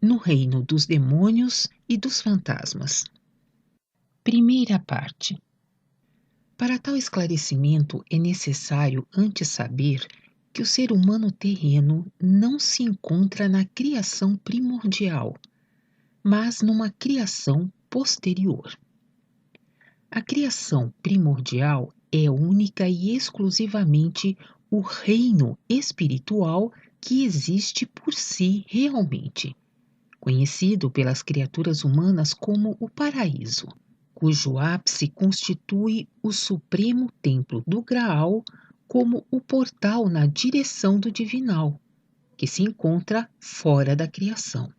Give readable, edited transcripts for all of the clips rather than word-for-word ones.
no reino dos demônios e dos fantasmas. Primeira parte. Para tal esclarecimento é necessário antes saber que o ser humano terreno não se encontra na criação primordial, mas numa criação posterior. A criação primordial é única e exclusivamente o reino espiritual que existe por si realmente, conhecido pelas criaturas humanas como o paraíso, cujo ápice constitui o supremo templo do Graal como o portal na direção do divinal, que se encontra fora da criação.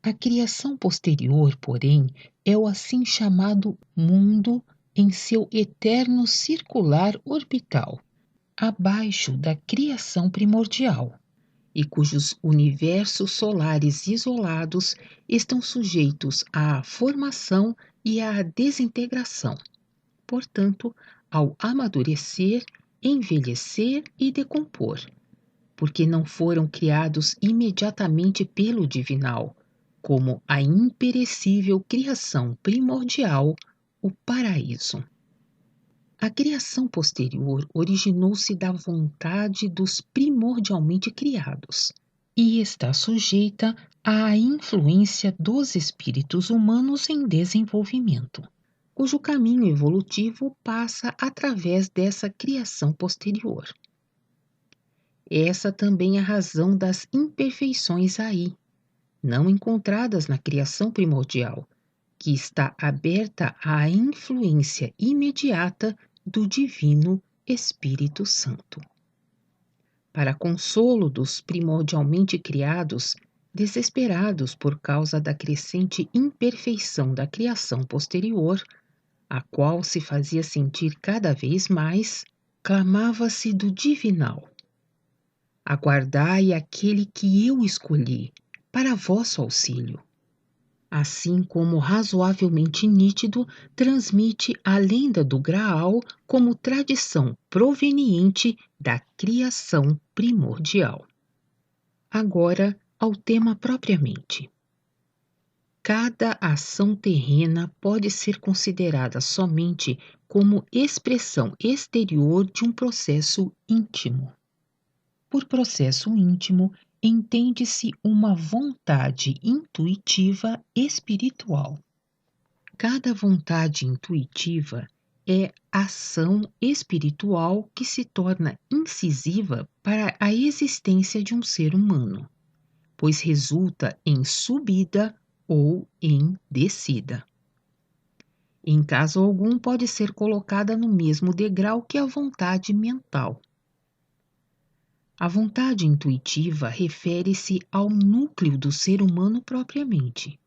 A criação posterior, porém, é o assim chamado mundo em seu eterno circular orbital, abaixo da criação primordial, e cujos universos solares isolados estão sujeitos à formação e à desintegração, portanto, ao amadurecer, envelhecer e decompor, porque não foram criados imediatamente pelo divinal, como a imperecível criação primordial, o paraíso. A criação posterior originou-se da vontade dos primordialmente criados e está sujeita à influência dos espíritos humanos em desenvolvimento, cujo caminho evolutivo passa através dessa criação posterior. Essa também é a razão das imperfeições aí, não encontradas na criação primordial, que está aberta à influência imediata do Divino Espírito Santo. Para consolo dos primordialmente criados, desesperados por causa da crescente imperfeição da criação posterior, a qual se fazia sentir cada vez mais, clamava-se do divinal: aguardai aquele que eu escolhi, para vosso auxílio. Assim como razoavelmente nítido transmite a lenda do Graal como tradição proveniente da criação primordial. Agora, ao tema propriamente. Cada ação terrena pode ser considerada somente como expressão exterior de um processo íntimo. Por processo íntimo, entende-se uma vontade intuitiva espiritual. Cada vontade intuitiva é ação espiritual que se torna incisiva para a existência de um ser humano, pois resulta em subida ou em descida. Em caso algum, pode ser colocada no mesmo degrau que a vontade mental. A vontade intuitiva refere-se ao núcleo do ser humano propriamente.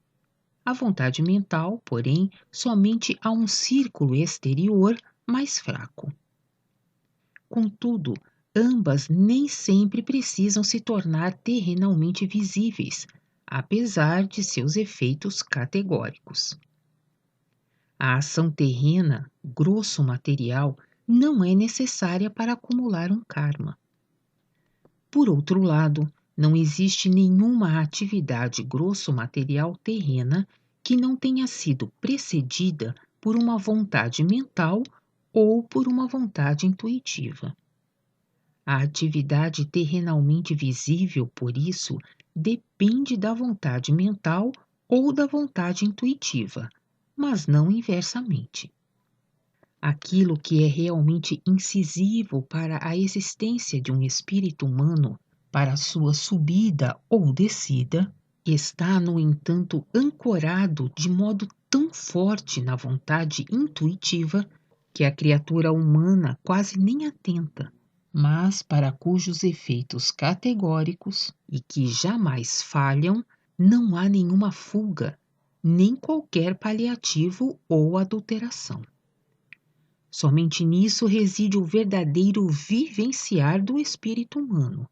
A vontade mental, porém, somente a um círculo exterior mais fraco. Contudo, ambas nem sempre precisam se tornar terrenalmente visíveis, apesar de seus efeitos categóricos. A ação terrena, grosso material, não é necessária para acumular um karma. Por outro lado, não existe nenhuma atividade grosso-material terrena que não tenha sido precedida por uma vontade mental ou por uma vontade intuitiva. A atividade terrenalmente visível, por isso, depende da vontade mental ou da vontade intuitiva, mas não inversamente. Aquilo que é realmente incisivo para a existência de um espírito humano, para sua subida ou descida, está, no entanto, ancorado de modo tão forte na vontade intuitiva que a criatura humana quase nem atenta, mas para cujos efeitos categóricos e que jamais falham, não há nenhuma fuga, nem qualquer paliativo ou adulteração. Somente nisso reside o verdadeiro vivenciar do espírito humano,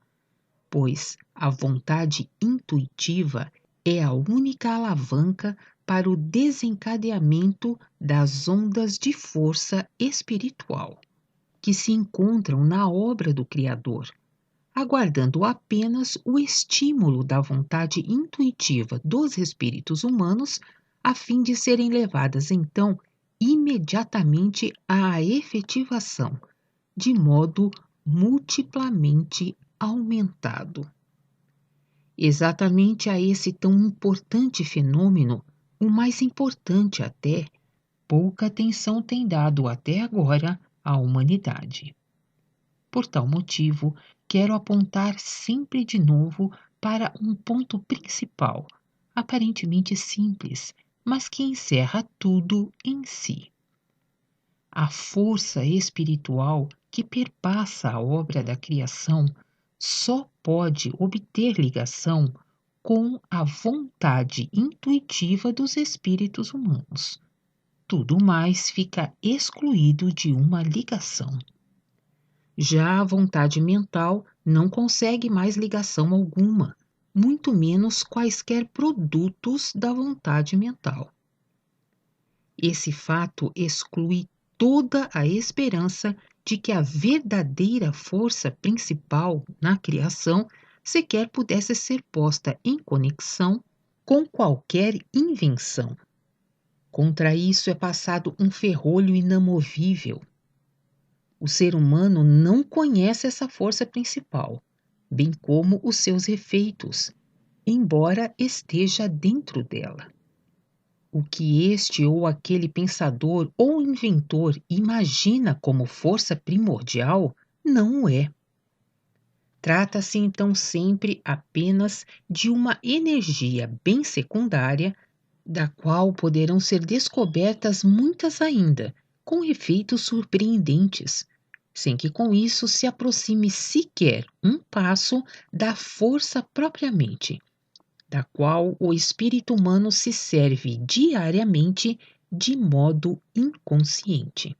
pois a vontade intuitiva é a única alavanca para o desencadeamento das ondas de força espiritual, que se encontram na obra do Criador, aguardando apenas o estímulo da vontade intuitiva dos espíritos humanos, a fim de serem levadas então imediatamente à efetivação, de modo multiplamente aumentado. Exatamente a esse tão importante fenômeno, o mais importante até, pouca atenção tem dado até agora à humanidade. Por tal motivo, quero apontar sempre de novo para um ponto principal, aparentemente simples, mas que encerra tudo em si. A força espiritual que perpassa a obra da criação só pode obter ligação com a vontade intuitiva dos espíritos humanos. Tudo mais fica excluído de uma ligação. Já a vontade mental não consegue mais ligação alguma, muito menos quaisquer produtos da vontade mental. Esse fato exclui toda a esperança de que a verdadeira força principal na criação sequer pudesse ser posta em conexão com qualquer invenção. Contra isso é passado um ferrolho inamovível. O ser humano não conhece essa força principal, bem como os seus efeitos, embora esteja dentro dela. O que este ou aquele pensador ou inventor imagina como força primordial não o é. Trata-se então sempre apenas de uma energia bem secundária, da qual poderão ser descobertas muitas ainda, com efeitos surpreendentes, sem que com isso se aproxime sequer um passo da força propriamente, da qual o espírito humano se serve diariamente de modo inconsciente.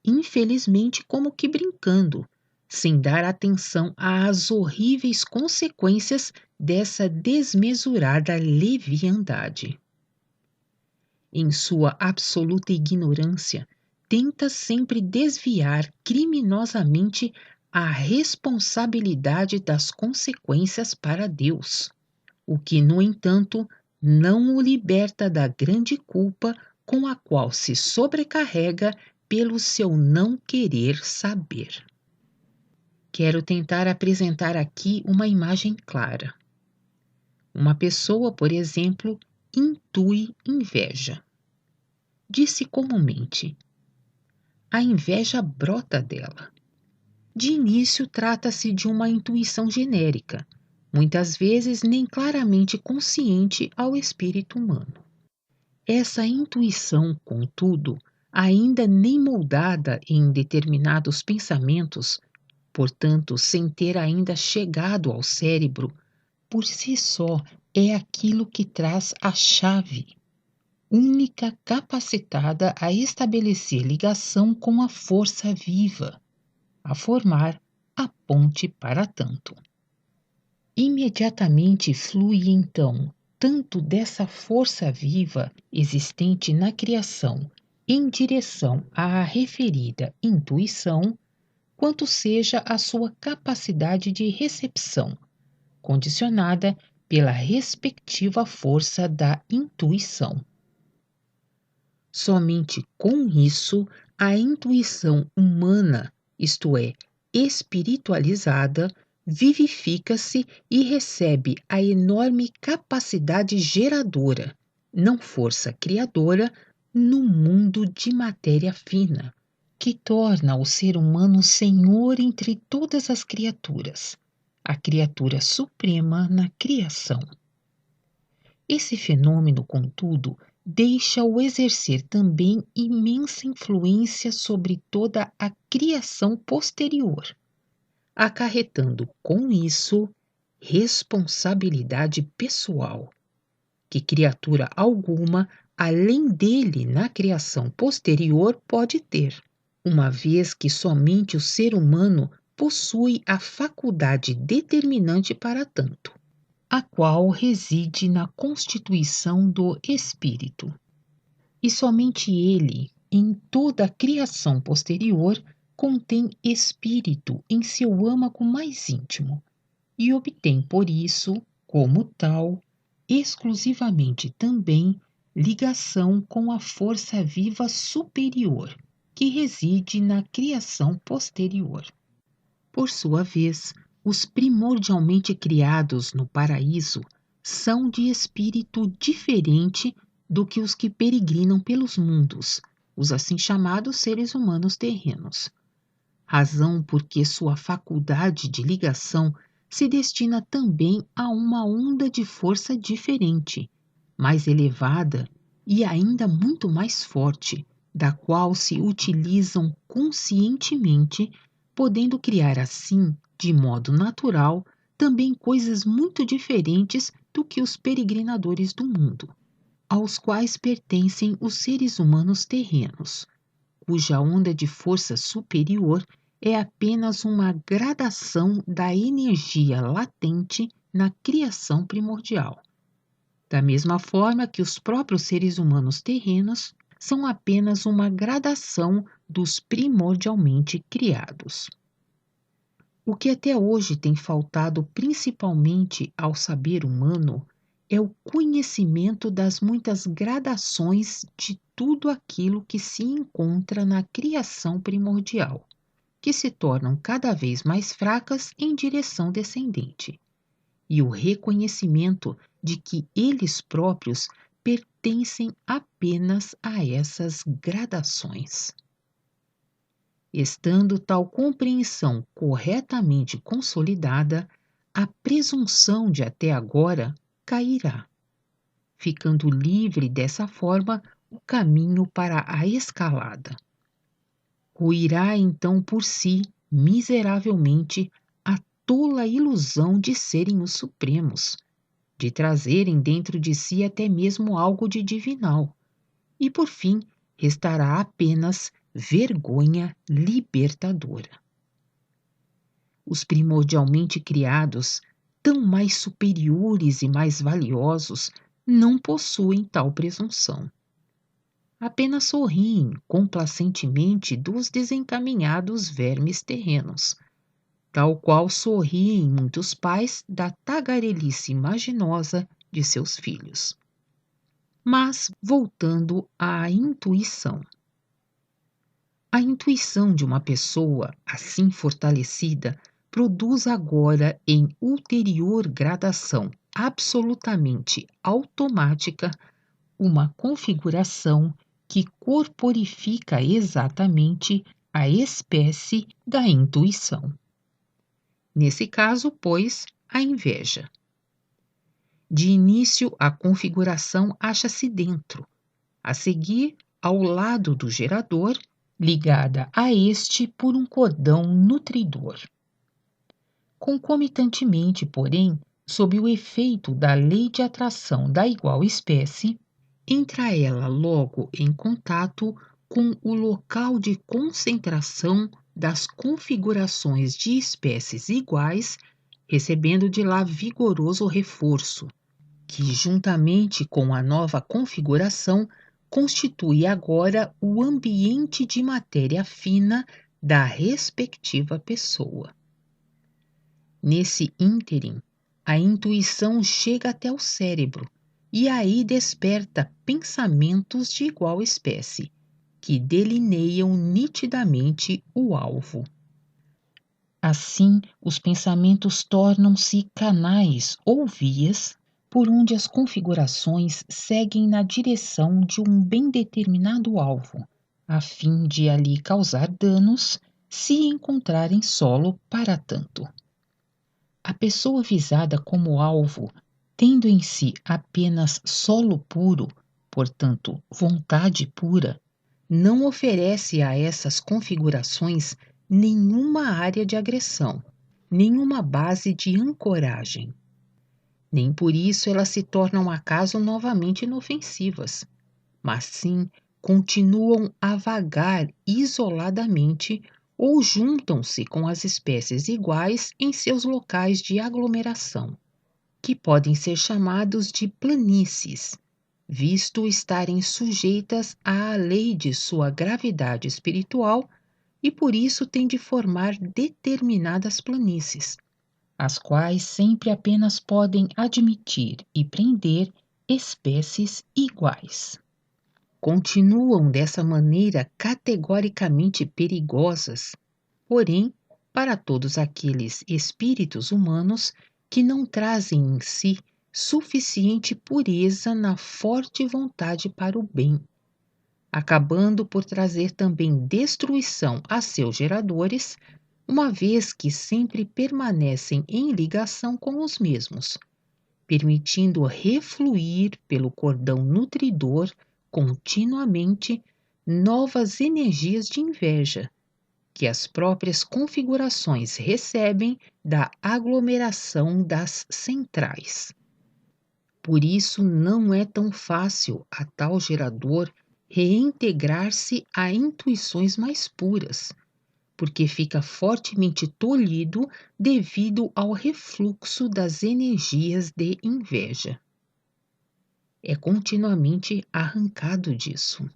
Infelizmente, como que brincando, sem dar atenção às horríveis consequências dessa desmesurada leviandade. Em sua absoluta ignorância, tenta sempre desviar criminosamente a responsabilidade das consequências para Deus, o que, no entanto, não o liberta da grande culpa com a qual se sobrecarrega pelo seu não querer saber. Quero tentar apresentar aqui uma imagem clara. Uma pessoa, por exemplo, intui inveja. Diz-se comumente: a inveja brota dela. De início, trata-se de uma intuição genérica, muitas vezes nem claramente consciente ao espírito humano. Essa intuição, contudo, ainda nem moldada em determinados pensamentos, portanto, sem ter ainda chegado ao cérebro, por si só é aquilo que traz a chave, única capacitada a estabelecer ligação com a força viva, a formar a ponte para tanto. Imediatamente flui então tanto dessa força viva existente na criação em direção à referida intuição, quanto seja a sua capacidade de recepção, condicionada pela respectiva força da intuição. Somente com isso, a intuição humana, isto é, espiritualizada, vivifica-se e recebe a enorme capacidade geradora, não força criadora, no mundo de matéria fina, que torna o ser humano senhor entre todas as criaturas, a criatura suprema na criação. Esse fenômeno, contudo, deixa-o exercer também imensa influência sobre toda a criação posterior, acarretando com isso responsabilidade pessoal, que criatura alguma, além dele na criação posterior, pode ter, uma vez que somente o ser humano possui a faculdade determinante para tanto, a qual reside na constituição do espírito. E somente ele, em toda a criação posterior, contém espírito em seu âmago mais íntimo e obtém por isso, como tal, exclusivamente também ligação com a força viva superior, que reside na criação posterior. Por sua vez, os primordialmente criados no paraíso são de espírito diferente do que os que peregrinam pelos mundos, os assim chamados seres humanos terrenos. Razão porque sua faculdade de ligação se destina também a uma onda de força diferente, mais elevada e ainda muito mais forte, da qual se utilizam conscientemente, podendo criar assim, de modo natural, também coisas muito diferentes do que os peregrinadores do mundo, aos quais pertencem os seres humanos terrenos, cuja onda de força superior é apenas uma gradação da energia latente na criação primordial. Da mesma forma que os próprios seres humanos terrenos são apenas uma gradação dos primordialmente criados. O que até hoje tem faltado principalmente ao saber humano é o conhecimento das muitas gradações de tudo aquilo que se encontra na criação primordial, que se tornam cada vez mais fracas em direção descendente, e o reconhecimento de que eles próprios pertencem apenas a essas gradações. Estando tal compreensão corretamente consolidada, a presunção de até agora cairá, ficando livre dessa forma o caminho para a escalada. Ruirá então por si, miseravelmente, a tola ilusão de serem os supremos, de trazerem dentro de si até mesmo algo de divinal, e por fim restará apenas vergonha libertadora. Os primordialmente criados, tão mais superiores e mais valiosos, não possuem tal presunção. Apenas sorriem complacentemente dos desencaminhados vermes terrenos, tal qual sorriem muitos pais da tagarelice imaginosa de seus filhos. Mas, voltando à intuição. A intuição de uma pessoa assim fortalecida produz agora, em ulterior gradação absolutamente automática, uma configuração que corporifica exatamente a espécie da intuição. Nesse caso, pois, a inveja. De início, a configuração acha-se dentro, a seguir, ao lado do gerador, ligada a este por um cordão nutridor. Concomitantemente, porém, sob o efeito da lei de atração da igual espécie, entra ela logo em contato com o local de concentração das configurações de espécies iguais, recebendo de lá vigoroso reforço, que, juntamente com a nova configuração, constitui agora o ambiente de matéria fina da respectiva pessoa. Nesse ínterim, a intuição chega até o cérebro e aí desperta pensamentos de igual espécie, que delineiam nitidamente o alvo. Assim, os pensamentos tornam-se canais ou vias por onde as configurações seguem na direção de um bem determinado alvo, a fim de ali causar danos, se encontrarem solo para tanto. A pessoa visada como alvo, tendo em si apenas solo puro, portanto, vontade pura, não oferece a essas configurações nenhuma área de agressão, nenhuma base de ancoragem. Nem por isso elas se tornam acaso novamente inofensivas, mas sim continuam a vagar isoladamente ou juntam-se com as espécies iguais em seus locais de aglomeração, que podem ser chamados de planícies, visto estarem sujeitas à lei de sua gravidade espiritual, e por isso tem de formar determinadas planícies, as quais sempre apenas podem admitir e prender espécies iguais. Continuam dessa maneira categoricamente perigosas, porém, para todos aqueles espíritos humanos que não trazem em si suficiente pureza na forte vontade para o bem, acabando por trazer também destruição a seus geradores, uma vez que sempre permanecem em ligação com os mesmos, permitindo refluir pelo cordão nutridor continuamente novas energias de inveja, que as próprias configurações recebem da aglomeração das centrais. Por isso, não é tão fácil a tal gerador reintegrar-se a intuições mais puras, porque fica fortemente tolhido devido ao refluxo das energias de inveja. É continuamente arrancado disso.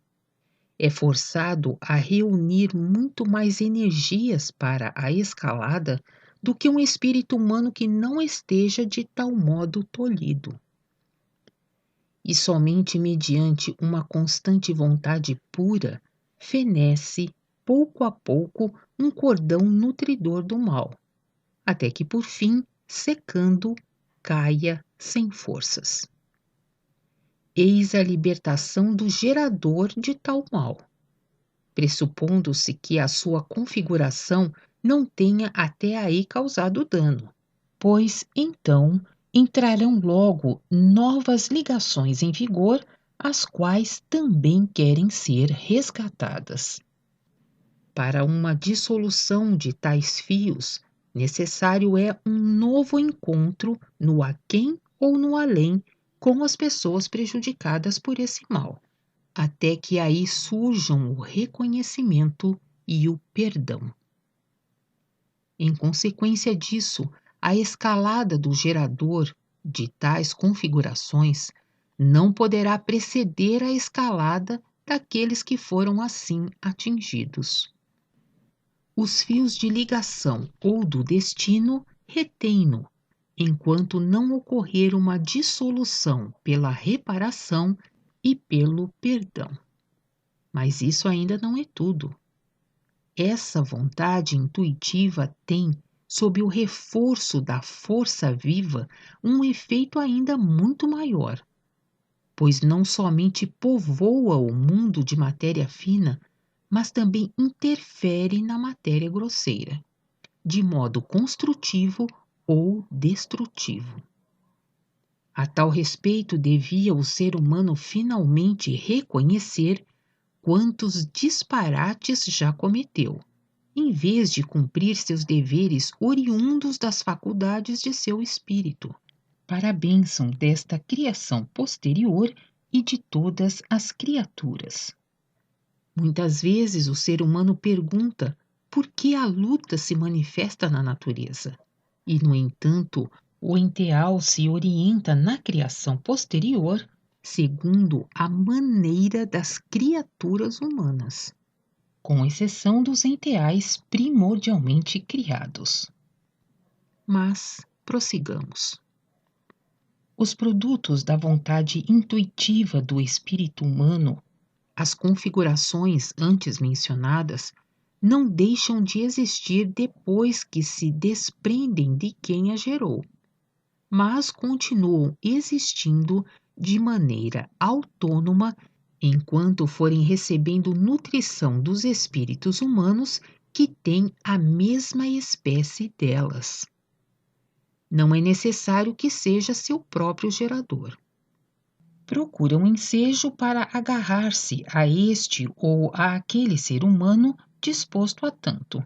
É forçado a reunir muito mais energias para a escalada do que um espírito humano que não esteja de tal modo tolhido. E somente mediante uma constante vontade pura fenece, pouco a pouco, um cordão nutridor do mal, até que por fim, secando, caia sem forças. Eis a libertação do gerador de tal mal, pressupondo-se que a sua configuração não tenha até aí causado dano, pois então entrarão logo novas ligações em vigor, as quais também querem ser resgatadas. Para uma dissolução de tais fios, necessário é um novo encontro no aquém ou no além com as pessoas prejudicadas por esse mal, até que aí surjam o reconhecimento e o perdão. Em consequência disso, a escalada do gerador de tais configurações não poderá preceder a escalada daqueles que foram assim atingidos. Os fios de ligação ou do destino retêm-no, enquanto não ocorrer uma dissolução pela reparação e pelo perdão. Mas isso ainda não é tudo. Essa vontade intuitiva tem, sob o reforço da força viva, um efeito ainda muito maior, pois não somente povoa o mundo de matéria fina, mas também interfere na matéria grosseira, de modo construtivo ou destrutivo. A tal respeito, devia o ser humano finalmente reconhecer quantos disparates já cometeu, em vez de cumprir seus deveres oriundos das faculdades de seu espírito, para a bênção desta criação posterior e de todas as criaturas. Muitas vezes o ser humano pergunta por que a luta se manifesta na natureza, e, no entanto, o enteal se orienta na criação posterior segundo a maneira das criaturas humanas, com exceção dos enteais primordialmente criados. Mas prossigamos. Os produtos da vontade intuitiva do espírito humano, as configurações antes mencionadas, não deixam de existir depois que se desprendem de quem a gerou, mas continuam existindo de maneira autônoma enquanto forem recebendo nutrição dos espíritos humanos que têm a mesma espécie delas. Não é necessário que seja seu próprio gerador. Procura um ensejo para agarrar-se a este ou a aquele ser humano disposto a tanto,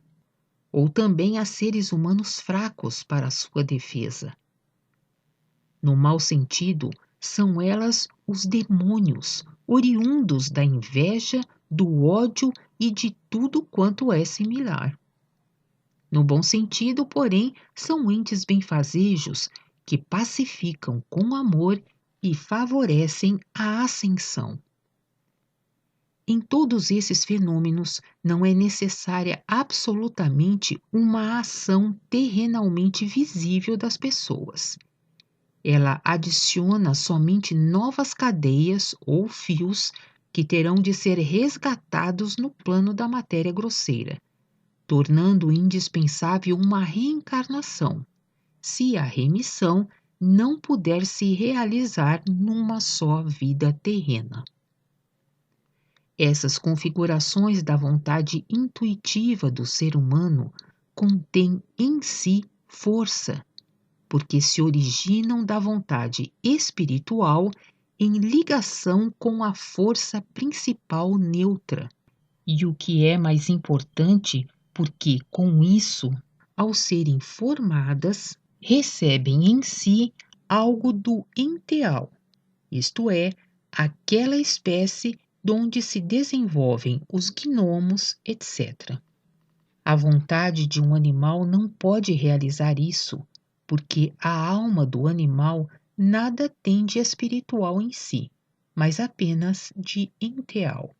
ou também a seres humanos fracos para sua defesa. No mau sentido, são elas os demônios, oriundos da inveja, do ódio e de tudo quanto é similar. No bom sentido, porém, são entes benfazejos que pacificam com amor e favorecem a ascensão. Em todos esses fenômenos, não é necessária absolutamente uma ação terrenalmente visível das pessoas. Ela adiciona somente novas cadeias ou fios que terão de ser resgatados no plano da matéria grosseira, tornando indispensável uma reencarnação, se a remissão não puder se realizar numa só vida terrena. Essas configurações da vontade intuitiva do ser humano contêm em si força, porque se originam da vontade espiritual em ligação com a força principal neutra. E o que é mais importante, porque com isso, ao serem formadas, recebem em si algo do enteal, isto é, aquela espécie donde se desenvolvem os gnomos, etc. A vontade de um animal não pode realizar isso, porque a alma do animal nada tem de espiritual em si, mas apenas de enteal.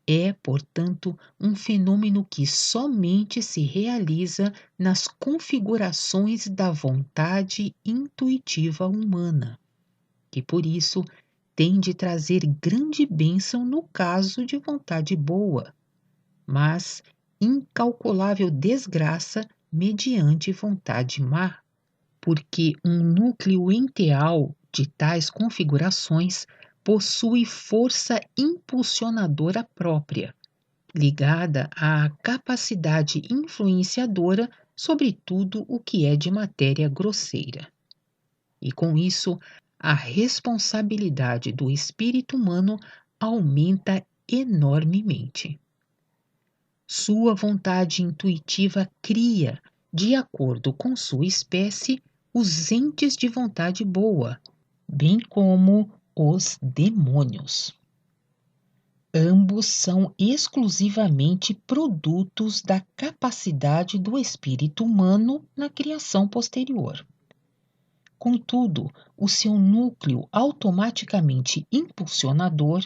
É, portanto, um fenômeno que somente se realiza nas configurações da vontade intuitiva humana, que por isso tem de trazer grande bênção no caso de vontade boa, mas incalculável desgraça mediante vontade má, porque um núcleo enteal de tais configurações possui força impulsionadora própria, ligada à capacidade influenciadora sobre tudo o que é de matéria grosseira. E com isso, a responsabilidade do espírito humano aumenta enormemente. Sua vontade intuitiva cria, de acordo com sua espécie, os entes de vontade boa, bem como os demônios. Ambos são exclusivamente produtos da capacidade do espírito humano na criação posterior. Contudo, o seu núcleo automaticamente impulsionador,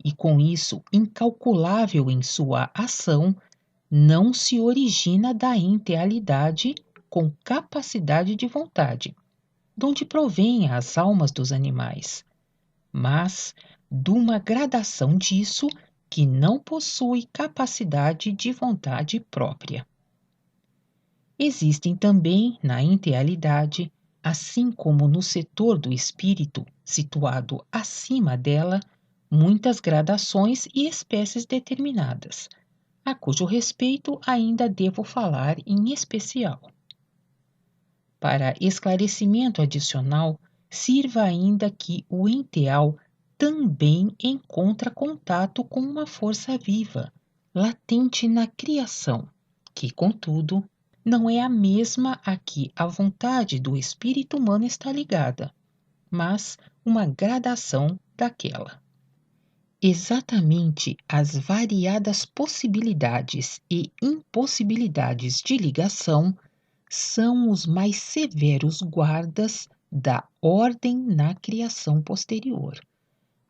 e com isso incalculável em sua ação, não se origina da entealidade com capacidade de vontade, donde provém as almas dos animais, mas de uma gradação disso que não possui capacidade de vontade própria. Existem também, na entealidade, assim como no setor do espírito, situado acima dela, muitas gradações e espécies determinadas, a cujo respeito ainda devo falar em especial. Para esclarecimento adicional, sirva ainda que o enteal também encontra contato com uma força viva, latente na criação, que, contudo, não é a mesma a que a vontade do espírito humano está ligada, mas uma gradação daquela. Exatamente as variadas possibilidades e impossibilidades de ligação são os mais severos guardas da ordem na criação posterior,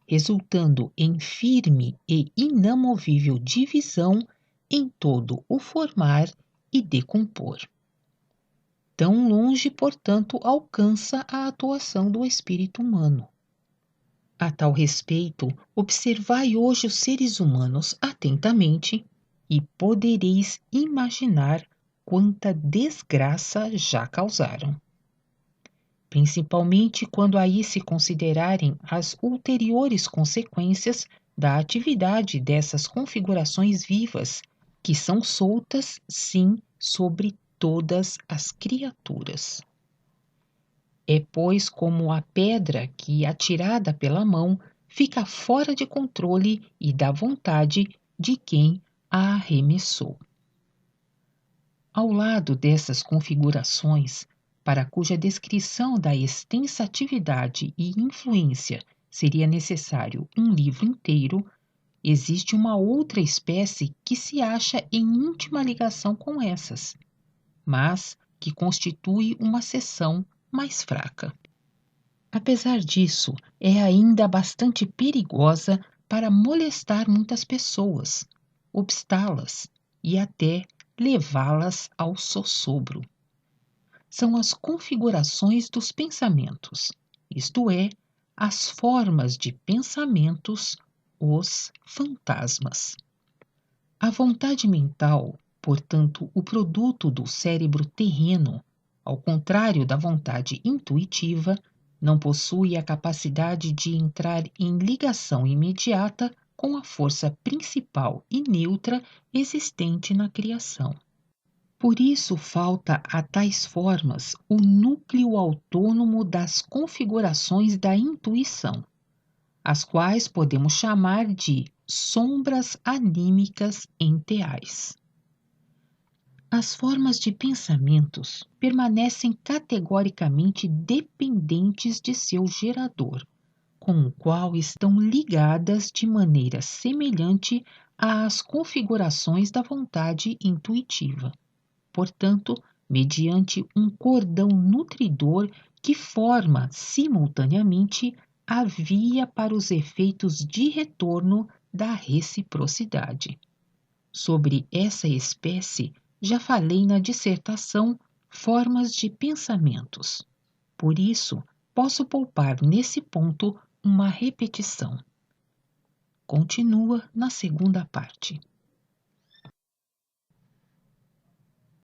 resultando em firme e inamovível divisão em todo o formar e decompor. Tão longe, portanto, alcança a atuação do espírito humano. A tal respeito, observai hoje os seres humanos atentamente e podereis imaginar quanta desgraça já causaram. Principalmente quando aí se considerarem as ulteriores consequências da atividade dessas configurações vivas, que são soltas, sim, sobre todas as criaturas. É, pois, como a pedra que, atirada pela mão, fica fora de controle e da vontade de quem a arremessou. Ao lado dessas configurações, para cuja descrição da extensa atividade e influência seria necessário um livro inteiro, existe uma outra espécie que se acha em íntima ligação com essas, mas que constitui uma seção mais fraca. Apesar disso, é ainda bastante perigosa para molestar muitas pessoas, obstá-las e até levá-las ao sossobro. São as configurações dos pensamentos, isto é, as formas de pensamentos, os fantasmas. A vontade mental, portanto, o produto do cérebro terreno, ao contrário da vontade intuitiva, não possui a capacidade de entrar em ligação imediata com a força principal e neutra existente na criação. Por isso falta a tais formas o núcleo autônomo das configurações da intuição, as quais podemos chamar de sombras anímicas enteais. As formas de pensamentos permanecem categoricamente dependentes de seu gerador, com o qual estão ligadas de maneira semelhante às configurações da vontade intuitiva. Portanto, mediante um cordão nutridor que forma simultaneamente a via para os efeitos de retorno da reciprocidade. Sobre essa espécie, já falei na dissertação Formas de Pensamentos. Por isso, posso poupar nesse ponto uma repetição. Continua na segunda parte.